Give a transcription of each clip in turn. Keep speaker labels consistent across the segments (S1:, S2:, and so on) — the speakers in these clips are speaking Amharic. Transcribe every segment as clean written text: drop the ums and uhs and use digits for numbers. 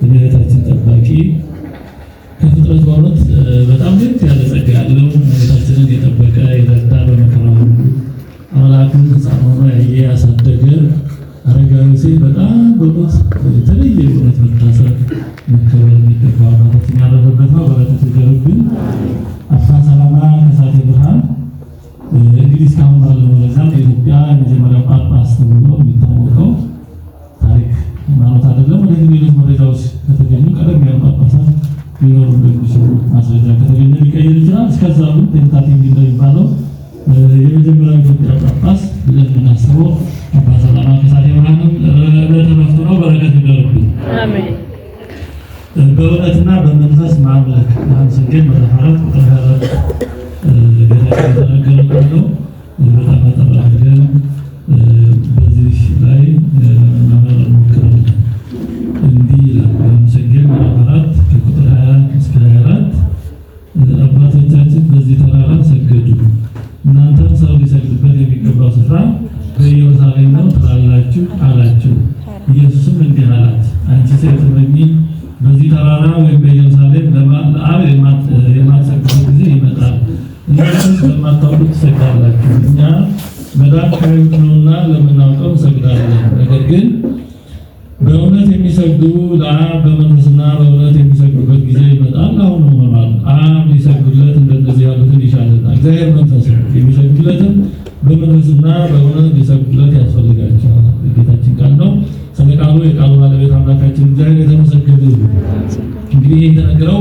S1: የቤታችን ጠባቂ ከፍጥረት በእውነት በጣም ልክ ያለ ጸጋ ያለው ቤታችንን የጠበቀ የረዳ በመከራ ሁሉ አምላኩን ሕፃን ሆኖ ያየ ያሳደገ አረጋዊ ሴ በጣም በእውነት የተለየ እውነት መታሰብ መከበር የሚገባ አባታችን ያረፈበት ነው። በረከት ይደርብን። አባ ሰላማ ከሳቴ ብርሃን እንግዲህ እስካሁን ባለው መረጃም የኢትዮጵያ የመጀመሪያው ጳጳስ ተብሎ የሚታወቀው ታሪክ ማለት አይደለም። ወደ ሌሎች መረጃዎች ከተገኙ ቀደም ያሉ ጳጳሳት ሊኖሩ እንደሚችሉ ማስረጃ ከተገኘ ሊቀየር ይችላል። እስከዛ ግን ቴንታቲቭ እንደሚባለው የመጀመሪያው ኢትዮጵያ ጳጳስ ብለን የምናስበው አባ ሰላማ ከሳቴ ብርሃንም ለተረፍቱ ነው። በረከት ይደርብን። አሜን። በእውነትና በመንፈስ ማምለክ ማምሰገን መተፋራት ቁጥር የተነገረ ነው። በጣም አጠራርገን በዚህ ላይ ለመናገር ሞክረናል። እንዲህ ይላል ማምሰገን መተፋራት ከቁጥር 20 እስከ 24 አባቶቻችን በዚህ ተራራ ሰገዱ። እናንተም ሰው ሊሰግድበት የሚገባው ስፍራ በኢየሩሳሌም ነው ትላላችሁ አላችሁ። ኢየሱስም እንዲህ አላት፣ አንቺ ሴት እመኚ፣ በዚህ ተራራ ወይም በኢየሩሳሌም ለአብ የማትሰግዱበት ጊዜ ይመጣል። እናንተም በማታውቁት ትሰግዳላችሁ። እኛ መዳን ከአይሁድ ነውና ለምናውቀው እንሰግዳለን። ነገር ግን በእውነት የሚሰግዱ ለአብ በመንፈስና በእውነት የሚሰግዱበት ጊዜ ይመጣል፣ አሁን ሆኗል። አብ ሊሰግዱለት እንደነዚህ ያሉትን ይሻልና፣ እግዚአብሔር መንፈስ ነው፣ የሚሰግዱለትም በመንፈስና በእውነት ሊሰግዱለት ያስፈልጋቸዋል። የጌታችን ቃል ነው። ስለ ቃሉ የቃሉ ባለቤት አምላካችን እግዚአብሔር የተመሰገነ ይሁን። እንግዲህ የተነገረው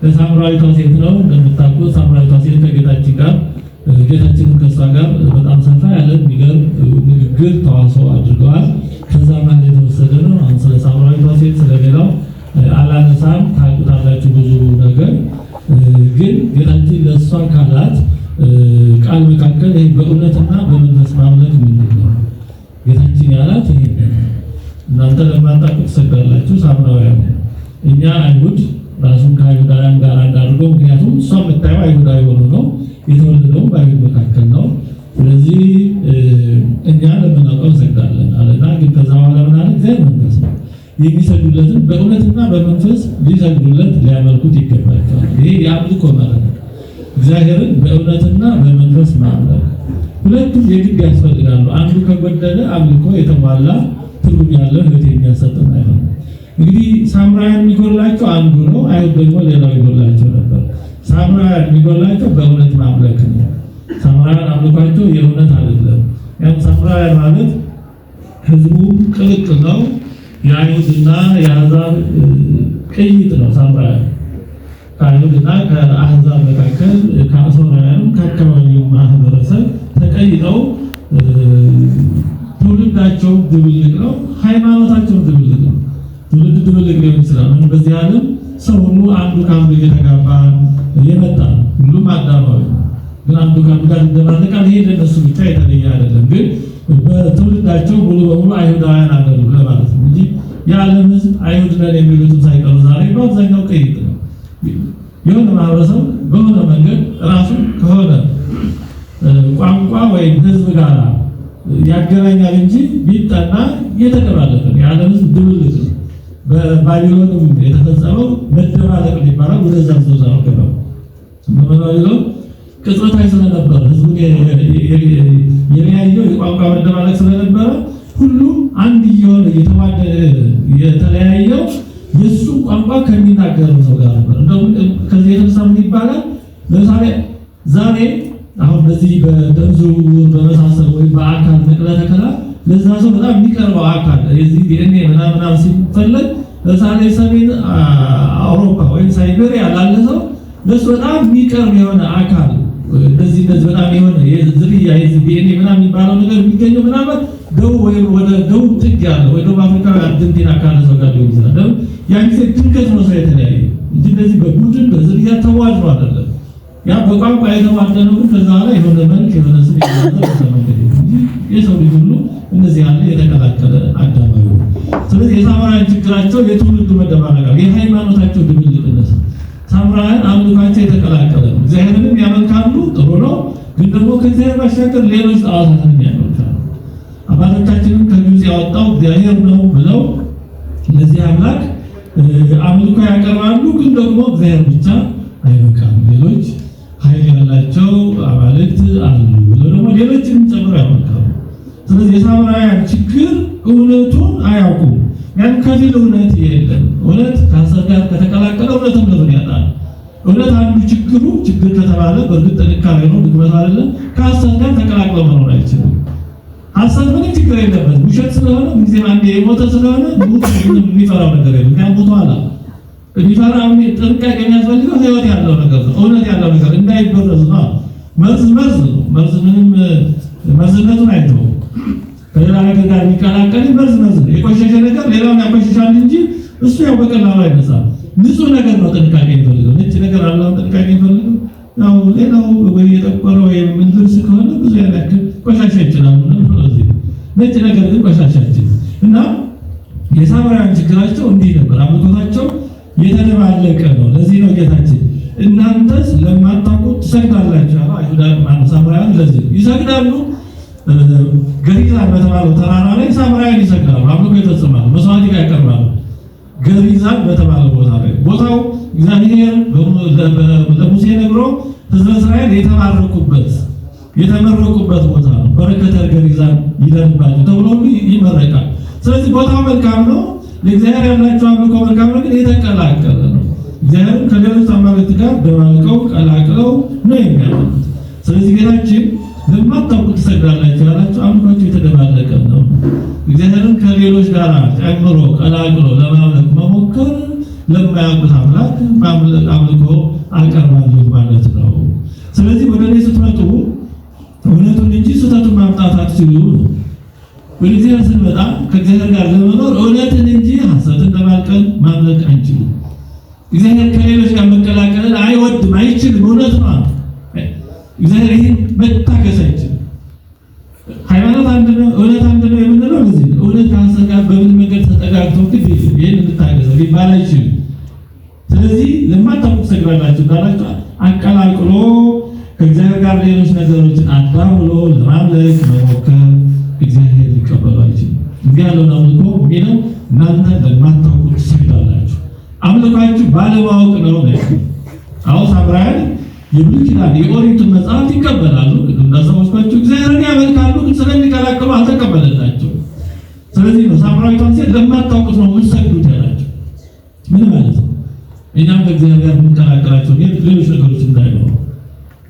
S1: ለሳምራዊቷ ሴት ነው። እንደምታውቁት ሳምራዊቷ ሴት ከጌታችን ጋር ጌታችንን ከእሷ ጋር በጣም ሰፋ ያለ የሚገርም ንግግር ተዋስኦ አድርገዋል። ከዛ መሀል የተወሰደ ነው። አሁን ስለ ሳምራዊቷ ሴት ስለሌላው አላነሳም፣ ታውቁታላችሁ ብዙ ነገር። ግን ጌታችን ለእሷ ካላት ቃል መካከል ይሄ በእውነትና በመንፈስ ማምለክ ምንድን ነው? ጌታችን ያላት ይሄ እናንተ ለማታውቁት ትሰግዳላችሁ ሳምራውያን። እኛ አይሁድ ራሱን ከአይሁዳውያን ጋር አድርገው፣ ምክንያቱም እሷ የምታየው አይሁዳዊ ሆኖ ነው የተወለደው በአይሁድ መካከል ነው። ስለዚህ እኛ ለምናውቀው እንሰግዳለን አለና፣ ግን ከዛ በኋላ ምን አለ? እግዚአብሔር መንፈስ ነው፣ የሚሰግዱለትን በእውነትና በመንፈስ ሊሰግዱለት ሊያመልኩት ይገባቸዋል። ይሄ የአምልኮ ማለት ነው። እግዚአብሔርን በእውነትና በመንፈስ ማምለክ ሁለቱም የግድ ያስፈልጋሉ። አንዱ ከጎደለ አምልኮ የተሟላ ትርጉም ያለው ሕይወት የሚያሰጥ አይሆንም። እንግዲህ ሳምራውያን የሚጎላቸው አንዱ ነው፣ አይሁድ ደግሞ ሌላው ይጎላቸው ነበር። ሳምራውያን የሚጎላቸው በእውነት ማምለክ ነው። ሳምራውያን አምልኳቸው የእውነት አይደለም። ያም ሳምራውያን ማለት ህዝቡ ቅልቅል ነው፣ የአይሁድና የአሕዛብ ቅይጥ ነው። ሳምራውያን ከአይሁድና ከአሕዛብ መካከል ከአሦራውያንም ከአካባቢው ማህበረሰብ ተቀይጠው ትውልዳቸው ድብልቅ ነው፣ ሃይማኖታቸው ድብልቅ ነው። ትውልድ ድብልቅ ሊሆን ይችላል። በዚህ ዓለም ሰው ሁሉ አንዱ ከአንዱ እየተጋባ የመጣ ሁሉም አዳማዊ ነው። ግን አንዱ ከአንዱ ጋር ይደባለቃል። ይሄ ለነሱ ብቻ የተለየ አይደለም። ግን በትውልዳቸው ሙሉ በሙሉ አይሁዳውያን አይደሉም ለማለት ነው እንጂ የዓለም ሕዝብ አይሁድ ነን የሚሉትም ሳይቀሩ ዛሬ በአብዛኛው ቅይጥ ነው። የሆነ ማህበረሰብ በሆነ መንገድ ራሱ ከሆነ ቋንቋ ወይም ሕዝብ ጋር ያገናኛል እንጂ ቢጠና እየተደባለቀ የዓለም ሕዝብ ድብልቅ ነው። በባቢሎንም የተፈጸመው መደባለቅ የሚባለው ወደዛ ነው ገባው። በባቢሎን ቅጽበታዊ ስለነበረ ሕዝቡን የለያየው የቋንቋ መደባለቅ ስለነበረ ሁሉም አንድ እየሆነ እየተዋደደ የተለያየው የእሱ ቋንቋ ከሚናገረው ሰው ጋር ነበር። እንደውም ከዚህ የተነሳ ምን ይባላል? ለምሳሌ ዛሬ አሁን በዚህ በደም ዝውውር በመሳሰል ወይም በአካል ንቅለ ተከላ ለዛ ሰው በጣም የሚቀርበው አካል የዚህ ዲኤንኤ ምናምን ሲፈለግ ለምሳሌ ሰሜን አውሮፓ ወይም ሳይቤሪያ ላለ ሰው ለሱ በጣም የሚቀርብ የሆነ አካል እንደዚህ በጣም የሆነ የዝርያ የዚህ ዲኤንኤ ምናምን የሚባለው ነገር የሚገኘው ምናልባት ደቡብ ወይም ወደ ደቡብ ጥግ ያለ ወይ ደቡብ አፍሪካ አርጀንቲና ካለ ሰው ጋር ሊሆን ይችላል። ያን ጊዜ ድንገት ነው ሰው የተለያየ እንጂ እንደዚህ በቡድን በዝርያ ተዋድሮ አይደለም። ያ በቋንቋ የተዋደነው ግን ከዛ ላይ የሆነ መልክ የሆነ ስም የሰው ልጅ ሁሉ እነዚህ ያለ የተቀላቀለ አዳማዊ ነው። ስለዚህ የሳምራውያን ችግራቸው የትውልዱ መደባለቅ፣ የሃይማኖታቸው ድብልቅነት። ሳምራውያን አምልኳቸው የተቀላቀለ ነው። እግዚአብሔርንም ያመልካሉ፣ ጥሩ ነው። ግን ደግሞ ከእግዚአብሔር ባሻገር ሌሎች ጣዖታትን ያመልካሉ። አባቶቻችንም ከግብፅ ያወጣው እግዚአብሔር ነው ብለው ለዚህ አምላክ አምልኮ ያቀርባሉ። ግን ደግሞ እግዚአብሔር ብቻ አይበቃም፣ ሌሎች ኃይል ያላቸው አማልክት አሉ ብለው ደግሞ ሌሎችንም ጨምረው ያመልካሉ። ስለዚህ የሳምራውያን ችግር እውነቱን አያውቁም። ያን ከፊል እውነት የለም። እውነት ከሐሰት ጋር ከተቀላቀለ እውነቱን ያጣል። እውነት አንዱ ችግር ከተባለ በእርግጥ ጥንካሬ ነው፣ ድክመት አይደለም። ከሐሰት ጋር ተቀላቅሎ መኖር አይችልም። ሐሰት ምንም ችግር የለበት፣ ውሸት ስለሆነ ምንጊዜም አንዴ የሞተ ስለሆነ የሚፈራው ነገር የለም። ያን ሞቷል የሚፈራው ጥንቃቄ የሚያስፈልገው ህይወት ያለው ነገር ነው። እውነት ያለው ነገር እንዳይበረዝ ነው። መርዝ ነው። መርዝ ምንም መርዝነቱን አይተውም። ከሌላ ነገር ጋር የሚቀላቀል መርዝ ነው። የቆሸሸ ነገር ሌላውን ያቆሽሻል እንጂ እሱ ያው በቀላሉ አይነሳም። ንጹህ ነገር ነው ጥንቃቄ የሚፈልገው። ነጭ ነገር አለው ጥንቃቄ የሚፈልገው። ያው ሌላው ወይ የጠቆረ ወይ ምን ልብስ ከሆነ ብዙ ያላክል ቆሻሻ ይችላል። ስለዚህ ነጭ ነገር ግን ቆሻሻ ይችላል። እና የሳምራውያን ችግራቸው እንዲህ ነበር። አምልኮታቸው የተደባለቀ ነው። ለዚህ ነው ጌታችን እናንተስ ለማታውቁት ትሰግዳላችሁ አለ። አይሁዳውያን ሳምራውያን ለዚህ ይሰግዳሉ። ገሪዛን በተባለው ተራራ ላይ ሳምራውያን ይሰግዳሉ። አምልኮ ይፈጽማሉ፣ መስዋዕት ያቀርባሉ። ገሪዛን በተባለው ቦታ ላይ ቦታው እግዚአብሔር ለሙሴ ነግሮ ሕዝበ እስራኤል የተመረቁበት ቦታ ነው። በረከተ ገሪዛን ይደርባችሁ ተብሎ ይመረቃል። ስለዚህ ቦታው መልካም ነው። ለእግዚአብሔር ያላቸው አምልኮ መልካም ነው፣ ግን የተቀላቀለ ነው። እግዚአብሔር ከሌሎች አማልክት ጋር ደባልቀው ቀላቅለው ነው የሚያመልኩት። ስለዚህ ጌታችን ለማታውቁት ትሰግዳላችሁ ያላችሁ አምልኳቸው የተደባለቀ ነው። እግዚአብሔርን ከሌሎች ጋር ጨምሮ ቀላቅሎ ለማምለክ መሞከር ለማያውቁት አምላክ አምልኮ አቀርባለሁ ማለት ነው። ስለዚህ ወደ እኔ ስትመጡ እውነቱን እንጂ ስህተቱን ማምጣት አትችሉ። ወደ እግዚአብሔር ስንመጣ ከእግዚአብሔር ጋር ለመኖር እውነትን እንጂ ሐሰትን ለማልቀን ማምለክ አንችልም። እግዚአብሔር ከሌሎች ጋር መቀላቀልን አይወድም፣ አይችልም። እውነት ነው። እግዚአብሔር ይህን መታገስ አይችልም። ሃይማኖት አንድ ነው፣ እውነት አንድ ነው የምንለው እዚህ ነው። እውነት ከሐሰት ጋር በምን መንገድ ተጠጋግቶ ግድ ይህን እንታገስ ሊባል አይችልም። ስለዚህ ለማታውቁ ትሰግዳላችሁ እንዳላችሁ አቀላቅሎ ከእግዚአብሔር ጋር ሌሎች ነገሮችን አዳምሎ ለማምለክ መሞከር እግዚአብሔር ሊቀበሉ አይችልም። እንዲህ ያለውን አምልኮ የሚለው እናንተ ለማታውቁ ትሰግዳላችሁ። አምልኳችሁ ባለማወቅ ነው። አሁን ሳምራውያን የብሉይ ኪዳን የኦሪቱን መጽሐፍ ይቀበላሉ። እንዳሰባችሁ እግዚአብሔርን ያመልካሉ፣ ግን ስለሚቀላቅሉ አልተቀበለላቸው። ስለዚህ ነው ሳምራዊቷን ሴት ለማታውቁት ነው የምትሰግዱት ያላቸው። ምን ማለት ነው? እኛም ከእግዚአብሔር ጋር የምንቀላቀላቸው ሌሎች ነገሮች እንዳይኖሩ፣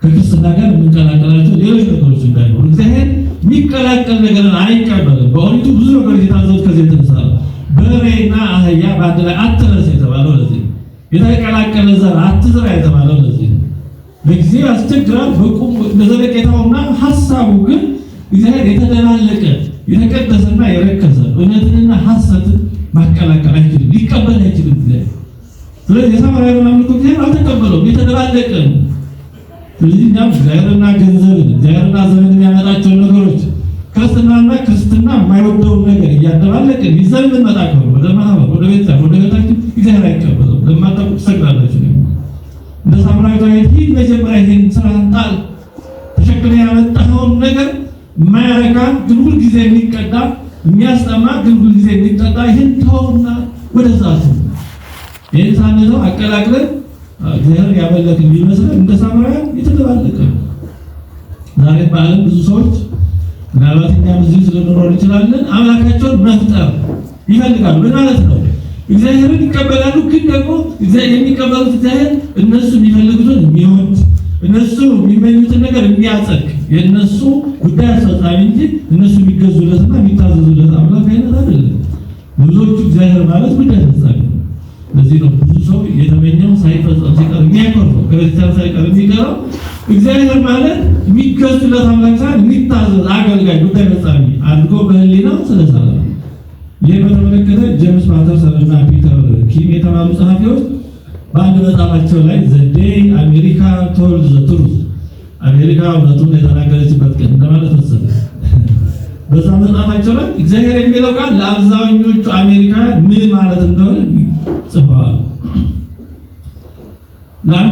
S1: ከክርስትና ጋር የምንቀላቀላቸው ሌሎች ነገሮች እንዳይኖሩ። እግዚአብሔር የሚቀላቀል ነገርን አይቀበልም። በኦሪቱ ብዙ ነገሮች የታዘዙት ከዚህ የተነሳ በሬና አህያ በአንድ ላይ አትረስ የተባለው ለዚህ፣ የተቀላቀለ ዘር አትዝራ የተባለው ለዚህ ነው። ለጊዜው ያስቸግራል በቁም ለዘለቄታውና ሐሳቡ ግን እግዚአብሔር የተደባለቀ የተቀደሰና የረከሰ እውነትንና ሐሰትን ማቀላቀል አይችልም፣ ሊቀበል አይችልም እግዚአብሔር። ስለዚህ የሳምራውያን አምልኮ እግዚአብሔር አልተቀበለውም፣ የተደባለቀ ነው። ስለዚህ እኛም እግዚአብሔርና ገንዘብን እግዚአብሔርና ዘመን የሚያመጣቸው ነገሮች ክርስትና የማይወደውን ነገር እያደባለቅን ይዘን የምንመጣ ከሆነ ወደ ማህበር ወደ ቤታችን እግዚአብሔር አይቀበለውም። ለማታውቁት ትሰግዳላችሁ ነው። እንደ ሳምራዊቷ ሂድ መጀመሪያ ይሄን ስራህን ጣል፣ ተሸክመህ ያመጣኸውን ነገር የማያረካ ግን ሁልጊዜ የሚቀዳ የሚያስጠማ ግን ሁልጊዜ የሚጠጣ ይህን ተውና ወደዛ ይህን ሳንተው አቀላቅለን እግዚአብሔር ያመለክን ቢመስለን እንደ ሳምራውያን የተደባለቀ ነው። ዛሬ በዓለም ብዙ ሰዎች ምናልባት እኛም እዚህ ስለኖር እንችላለን አምላካቸውን መፍጠር ይፈልጋሉ። ምን ማለት ነው? እግዚአብሔርን ይቀበላሉ፣ ግን ደግሞ የሚቀበሉት እግዚአብሔር እነሱ የሚፈልጉትን የሚወድ እነሱ የሚመኙትን ነገር የሚያጸድቅ የእነሱ ጉዳይ አስፈጻሚ እንጂ እነሱ የሚገዙለትና የሚታዘዙለት አምላክ አይነት አይደለም። ብዙዎቹ እግዚአብሔር ማለት ጉዳይ አስፈጻሚ ነው። ለዚህ ነው ብዙ ሰው የተመኘው ሳይፈጸም ሲቀር የሚያኮርፈው ከቤተክርስቲያን ሳይቀር የሚቀረው። እግዚአብሔር ማለት የሚገዙለት አምላክ ሳይሆን የሚታዘዝ አገልጋይ ጉዳይ ፈጻሚ አድርጎ በህሊናው ስለሰራ። ይህ በተመለከተ ጄምስ ማተርሰን እና ፒተር ኪም የተባሉ ጸሐፊዎች በአንድ መጽሐፋቸው ላይ ዘ ዴይ አሜሪካ ቶልድ ዘ ትሩዝ፣ አሜሪካ እውነቱን የተናገረችበት ቀን እንደማለት ወሰደ። በዛ መጽሐፋቸው ላይ እግዚአብሔር የሚለው ቃል ለአብዛኞቹ አሜሪካ ምን ማለት እንደሆነ ጽፈዋል።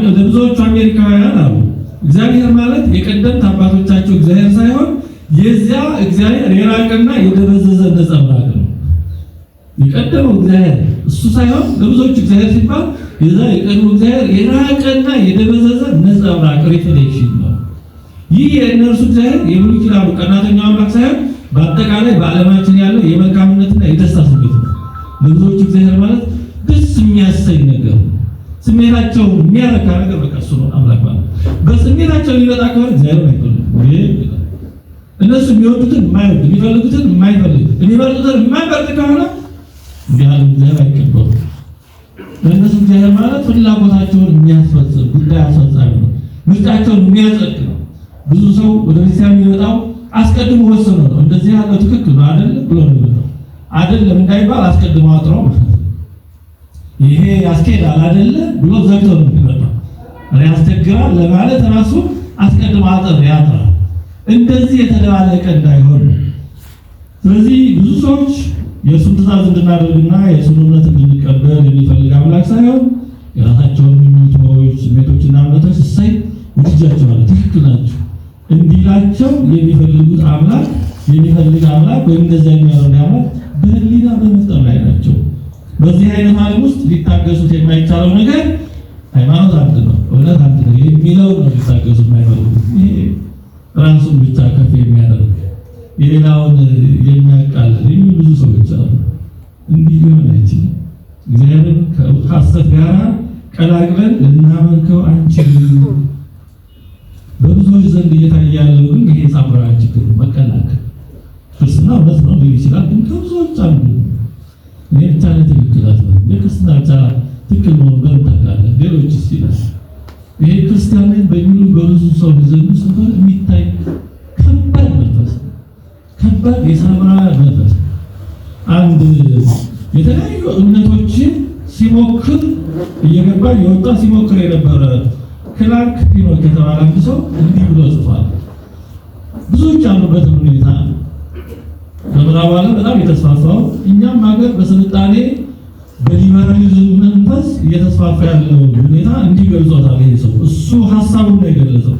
S1: ለብዙዎቹ አሜሪካውያን አሉ እግዚአብሔር ማለት የቀደምት አባቶቻቸው እግዚአብሔር ሳይሆን የዚያ እግዚአብሔር የራቀና የደበዘዘ ነጸብራቅ ነው። የቀደመው እግዚአብሔር እሱ ሳይሆን ለብዙዎች እግዚአብሔር ሲባል የዛ የቀድሞ እግዚአብሔር የራቀና የደበዘዘ ነጸብራቅ ሪፍሌክሽን ነው። ይህ የእነርሱ እግዚአብሔር የብሉይ ኪዳኑ ቀናተኛው አምላክ ሳይሆን በአጠቃላይ በዓለማችን ያለው የመልካምነትና የደስታ ስሜት ነው። ለብዙዎች እግዚአብሔር ማለት ደስ የሚያሰኝ ነገር፣ ስሜታቸው የሚያረካ ነገር በቃ እሱ ነው አምላክ ማለት። በስሜታቸው ሊመጣ ከሆነ እግዚአብሔር አይፈልግም። እነሱ የሚወዱትን የማይወድ የሚፈልጉትን የማይፈልግ የሚመርጡትን የማይመርጥ ከሆነ እንዲህ ያለ እግዚአብሔር አይቀበሉም። ለእነሱ እግዚአብሔር ማለት ፍላጎታቸውን የሚያስፈጽም ጉዳይ አስፈጻሚ ነው። ምርጫቸውን የሚያጸድቅ ነው። ብዙ ሰው ወደ ክርስቲያን የሚመጣው አስቀድሞ ወስኖ ነው። እንደዚህ ያለው ትክክል ነው አይደለም ብሎ ነው የሚመጣው። አይደለም እንዳይባል አስቀድሞ አጥሮ ይሄ ያስኬዳል አይደለ ብሎ ዘግቶ ነው የሚመጣው። ያስቸግራል ለማለት ራሱ አስቀድሞ አጥር ያጥራል። እንደዚህ የተደባለቀ እንዳይሆን። ስለዚህ ብዙ ሰዎች የእሱን ትእዛዝ እንድናደርግና የእሱን እውነት እንድንቀበል የሚፈልግ አምላክ ሳይሆን የራሳቸውን ምኞቶች፣ ስሜቶችና እምነቶች እሰይ ውድጃቸዋል ትክክል ናቸው እንዲላቸው የሚፈልጉት አምላክ የሚፈልግ አምላክ ወይም እንደዚያ የሚያደርግ አምላክ በህሊና በመፍጠር ላይ ናቸው። በዚህ አይነት ዓለም ውስጥ ሊታገሱት የማይቻለው ነገር ሃይማኖት አንድ ነው፣ እውነት አንድ ነው የሚለው ነው ሊታገሱት የማይፈልጉት። ይሄ ራሱን ብቻ ከፍ የሚያደርግ የሌላውን የሚያቃልል የሚሉ ብዙ ሰዎች አሉ። እንዲህ ሊሆን አይችልም። እግዚአብሔርን ከሐሰት ጋር ቀላቅለን ልናመልከው አንችልም። በብዙዎች ዘንድ እየታየ ያለው ግን ይሄ ሳምራዊ ችግር ነው፣ መቀላቀል። ክርስትና እውነት ነው ሊል ይችላል፣ ግን ከብዙዎች አንዱ እኔ ብቻ ነኝ ትክክል አትበል። የክርስትና ብቻ ትክክል መሆኑን በምን ታውቃለህ? ሌሎችስ ይላል። ይሄ ክርስቲያንን በሚሉ በብዙ ሰው ዘንድ ሰፈር የሚታይ ከባድ መንፈስ፣ ከባድ የሳምራዊ መንፈስ። አንድ የተለያዩ እምነቶችን ሲሞክር እየገባ የወጣ ሲሞክር የነበረ ክላርክ ፒኖክ የተባለ አንድ ሰው እንዲህ ብሎ ጽፏል። ብዙዎች ያሉበትን ሁኔታ በምዕራቡ ዓለም በጣም የተስፋፋው እኛም ሀገር በስልጣኔ በሊበራሊዝም መንፈስ እየተስፋፋ ያለው ሁኔታ እንዲህ ገልጾታል። ይሄ ሰው እሱ ሀሳቡን ነው የገለጸው።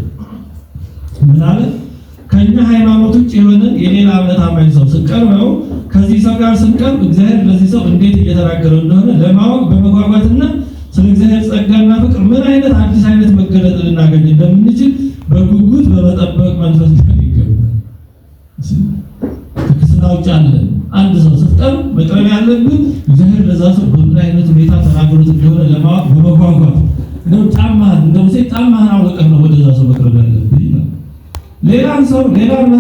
S1: ምን አለ? ከኛ ሃይማኖት ውጭ የሆነ የሌላ እምነት አማኝ ሰው ስንቀርበው ከዚህ ሰው ጋር ስንቀርብ እግዚአብሔር ለዚህ ሰው እንዴት እየተናገረው እንደሆነ ለማወቅ በመጓጓትና ስለ እግዚአብሔር ጸጋና ፍቅር ምን አይነት አዲስ አይነት መገለጥ ልናገኝ እንደምንችል በጉጉት በመጠበቅ መንፈስ ይገባል። ከክርስትና ውጭ አለ አንድ ሰው ስትቀርብ መቅረብ ያለብን እግዚአብሔር ለዛ ሰው በምን አይነት ሁኔታ ተናግሮት እንደሆነ ለማወቅ በመጓጓት ነው። ጫማህን እንደው ጫማህን አውልቀህ ነው ወደዛ ሰው መቅረብ ያለብህ ይላል። ሌላን ሰው ሌላን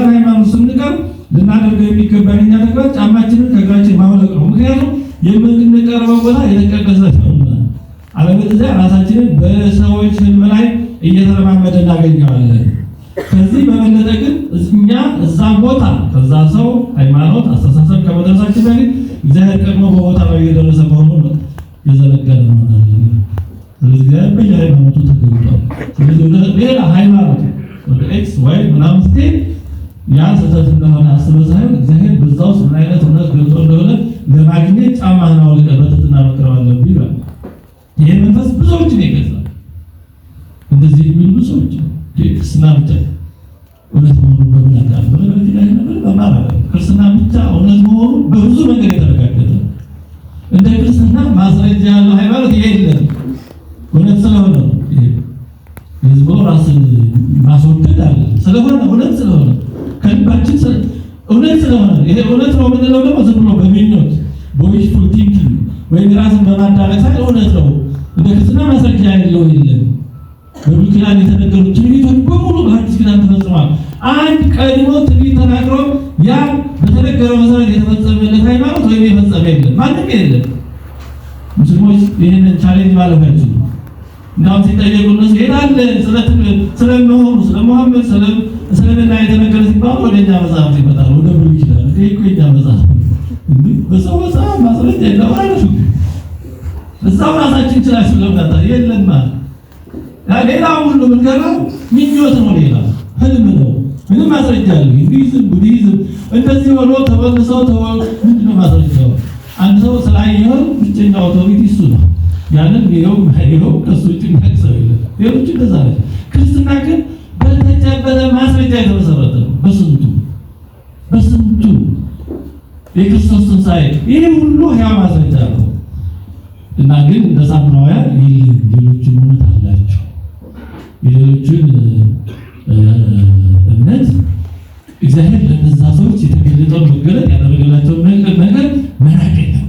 S1: ሃይማኖት ስንቀርብ ልናደርገው የሚገባን እኛ ተግባር ጫማችንን ከእግራችን ማውለቅ ነው። ምክንያቱም የምንቀርበው ቦታ የተቀደሰ ነውና፣ አለበለዚያ ራሳችንን በሰዎች ህልም ላይ እየተረማመደ እናገኘዋለን። ከዚህ በበለጠ ግን እኛ እዛ ቦታ ከዛ ሰው ሃይማኖት አስተሳሰብ ከመድረሳችን በፊት እግዚአብሔር ቀድሞ በቦታ ላይ የደረሰ መሆኑን የዘነጋን እንሆናለን። ስለዚህ በየሃይማኖቱ ተገልጧል። ስለዚህ ሌላ ሃይማኖት ወደ ኤክስ ዋይ ምናምን ስትሄድ ያ ስህተት እንደሆነ አስበህ ሳይሆን እግዚአብሔር በዛ ውስጥ ምን አይነት እውነት ገልጦ እንደሆነ ለማግኘት ጫማህን አውልቀህ በትህትና መቅረብ አለብህ ይላል። ይሄ መንፈስ ብዙዎችን ይገዛል። እንደዚህ የሚሉ ሰዎች ክርስትና ብቻ እውነት መሆኑን በምን ያውቃል? በነገራችን ላይ ነበር በማለት ክርስትና ብቻ እውነት መሆኑን በብዙ መንገድ የተረጋገጠ እንደ ክርስትና ማስረጃ ያለው ሃይማኖት የለም። እውነት ስለሆነ ህዝቡ ራስን ማስወገድ አለ ስለሆነ እውነት ስለሆነ ከልባችን እውነት ስለሆነ ይሄ እውነት ነው የምንለው ደግሞ ዝም ብሎ በሚኞት በዊሽፉል ቲንኪንግ ወይም ራስን በማዳረቅ ሳይሆን እውነት ነው። እንደ ክርስትና ማስረጃ ያለው የለም። በብሉይ ኪዳን የተነገሩ ትንቢቶች በሙሉ በሐዲስ ኪዳን ተፈጽመዋል። አንድ ቀድሞ ትንቢት ተናግሮ ያ በተነገረው መሰረት የተፈጸመለት ሃይማኖት ወይም የፈጸመ የለም፣ ማንም የለም። ሙስሊሞች ይህንን ቻሌንጅ ማለፍ አይችሉም። እንዳውም ሲጠየቁ እነሱ ይሄዳለ ስለመሆኑ ስለ ሙሐመድ ስለምና የተነገረ ሲባሉ ወደ እኛ መጽሐፍ ይመጣሉ። ወደ ብሉይ ኪዳን ይሄ እኮ የእኛ መጽሐፍ በሰው መጽሐፍ ማስረጃ የለም አይደል? እዛው ራሳችን ችላችሁ ለምናታ የለም ማለት ሌላ ሁሉ ምንገራው ምኞት ነው፣ ሌላ ህልም ነው። ምንም ማስረጃ አለ? ሂንዱይዝም ቡዲዝም እንደዚህ ሆኖ ተመልሰው ምንድነው ማስረጃው? አንድ ሰው ስላየው ብቸኛው አውቶሪቲ እሱ ነው። ያንን ይኸው ከሱ ውጭ የሚያቅሰው የለም። ሌሎች እንደዛ ነው። ክርስትና ግን በተጨበጠ ማስረጃ የተመሰረተ ነው። በስንቱ የክርስቶስ ትንሣኤ ይሄ ሁሉ ሕያው ማስረጃ ነው። እና ግን እንደ ሳምራውያን ሌሎችን እውነት አላቸው። የሌሎችን እምነት እግዚአብሔር ለነዛ ሰዎች የተገለጠውን መገለጥ ያደረገላቸውን ነገር መራቅ የለም።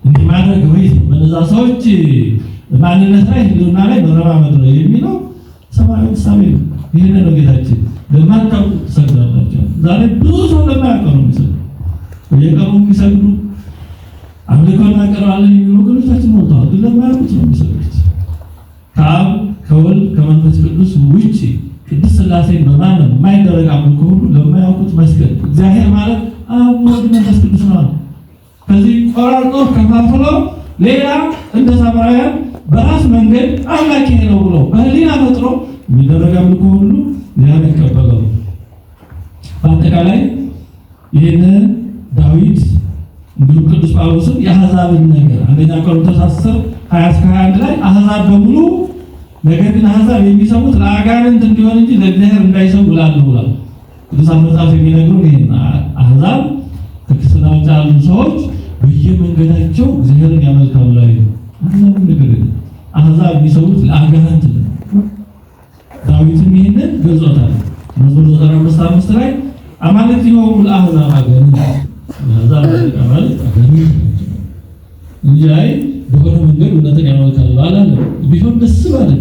S1: እንዲህ ማድረግ ወይ በነዛ ሰዎች ማንነት ላይ ህልውና ላይ መረማመድ ነው የሚለው ሰማያዊ ሳቤ ነው። ይህን ነው ጌታችን ለማታውቁ ትሰግዳላችሁ። ዛሬ ብዙ ሰው ለማያውቀው ነው የሚሰግዱ። በየቀኑ የሚሰግዱ አምልኮ እናቀርባለን የሚሉ ወገኖቻችን ሞልተዋል። ግን ለማያውቁት ነው የሚሰግዱት። ከአብ ከወልድ ከመንፈስ ቅዱስ ውጭ ቅድስት ሥላሴን በማመን የማይደረግ አምልኮ ሁሉ ለማያውቁት መስገድ። እግዚአብሔር ማለት አብ ወልድ መንፈስ ቅዱስ ነው። ከዚህ ቆራርጦ ከፋፍሎ ሌላ እንደ ሳምራውያን በራስ መንገድ አምላኬ ነው ብሎ በህሊና ፈጥሮ የሚደረግ አምልኮ ሁሉ ያን ይቀበለው። በአጠቃላይ ይህን ዳዊት እንዲሁም ቅዱስ ጳውሎስም የአሕዛብን ነገር አንደኛ ቆሮንቶስ 10:20-21 ላይ አሕዛብ በሙሉ ነገር ግን አሕዛብ የሚሰሙት ለአጋንንት እንዲሆን እንጂ ለእግዚአብሔር እንዳይሰሙ እላለሁ ብሏል። ቅዱሳን መጽሐፍ የሚነግሩን ይሄን አሕዛብ ከክርስትና ውጭ ያሉ ሰዎች በየመንገዳቸው እግዚአብሔርን ያመልካሉ ላይ አሕዛብ ነገር አሕዛብ የሚሰሙት ለአጋንንት ነው። ዳዊትም ይሄንን ገልጾታል። መዝሙር 95:5 ላይ አማልክት ይሆኑ ለአሕዛብ አጋንንት አሕዛብ ማለት አጋንንት እንጂ አይ በሆነ መንገድ እውነትን ያመልካሉ አላለም። ቢሆን ደስ ማለት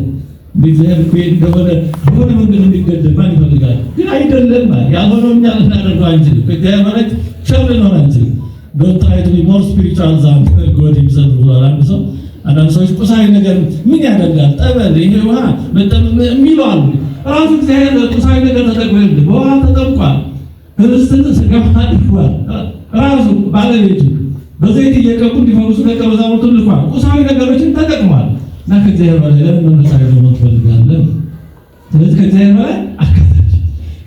S1: እግዚአብሔር እኮ እንደሆነ በሆነ መንገድ እንዲገደል ማን ይፈልጋል? ግን አይደለም። ያልሆነው እኛ ልናደርገው አንችልም። እግዚአብሔር ማለት ቸር ልንሆን አንችልም። ዶንት ትራይ ቱ ቢ ሞር ስፒሪቹዋል ዛን ጎድ ሂምሰልፍ ብሏል አንድ ሰው። አንዳንድ ሰዎች ቁሳዊ ነገር ምን ያደርጋል? ጠበል፣ ይሄ ውሃ የሚሉ አሉ። ራሱ እግዚአብሔር ቁሳዊ ነገር ተጠቅሞ በውሃ ተጠምቋል፣ ህብስትን ስጋ አድርጓል። ራሱ ባለቤቱ በዘይት እየቀቡ እንዲፈውሱ ደቀ መዛሙርቱን ልኳል። ቁሳዊ ነገሮችን ተጠቅሟል። እና ከእግዚአብሔር በላይ ለምን መንፈሳዊ መሆን ትፈልጋለህ? ስለዚህ ከእግዚአብሔር በላይ አካታች፣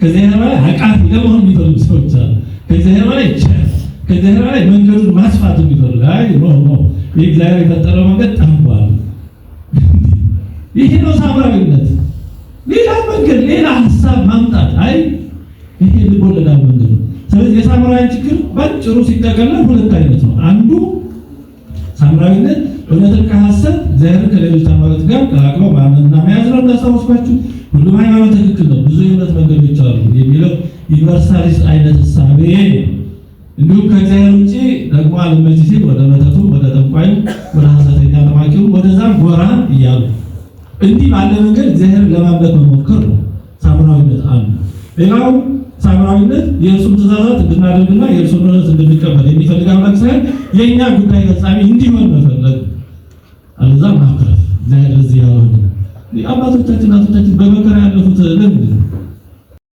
S1: ከእግዚአብሔር በላይ አቃፊ ለመሆን የሚፈልጉ ሰዎች አሉ። ከእግዚአብሔር በላይ ቸር፣ ከእግዚአብሔር በላይ መንገዱን ማስፋት የሚፈልግ አይ ኖ የእግዚአብሔር የፈጠረው መንገድ ጠቧል። ይሄ ነው ሳምራዊነት። ሌላ መንገድ ሌላ ሀሳብ ማምጣት አይ ይሄ ልቦለዳል መንገድ ነው። ስለዚህ የሳምራዊ ችግር ባጭሩ ሲጠቀለል ሁለት አይነት ነው። አንዱ ሳምራዊነት እውነትን ከሐሰት እግዚአብሔር ከሌሎች ሃይማኖት ጋር ቀላቅሎ ማመንና መያዝ ነው። እንዳስታወስኳችሁ ሁሉም ሃይማኖት ትክክል ነው፣ ብዙ የእውነት መንገዶች አሉ የሚለው ዩኒቨርሳሊስት አይነት እሳቤ። እንዲሁም ከእግዚአብሔር ውጭ ደግሞ አልመጪ ሲል ወደ መተቱ፣ ወደ ጠንቋዩ፣ ወደ ሐሰተኛ ጠማቂው ወደዛም ጎራ እያሉ እንዲህ ባለ መንገድ እግዚአብሔር ለማምለክ መሞከር ነው ሳምራዊነት አንዱ። ሌላው ሳምራዊነት የእርሱን ትእዛዛት እንድናደርግና የእርሱን እውነት እንድንቀበል የሚፈልግ አምላክ ሳይሆን የእኛ ጉዳይ ፈጻሚ እንዲሆን መፈለግ አለዛ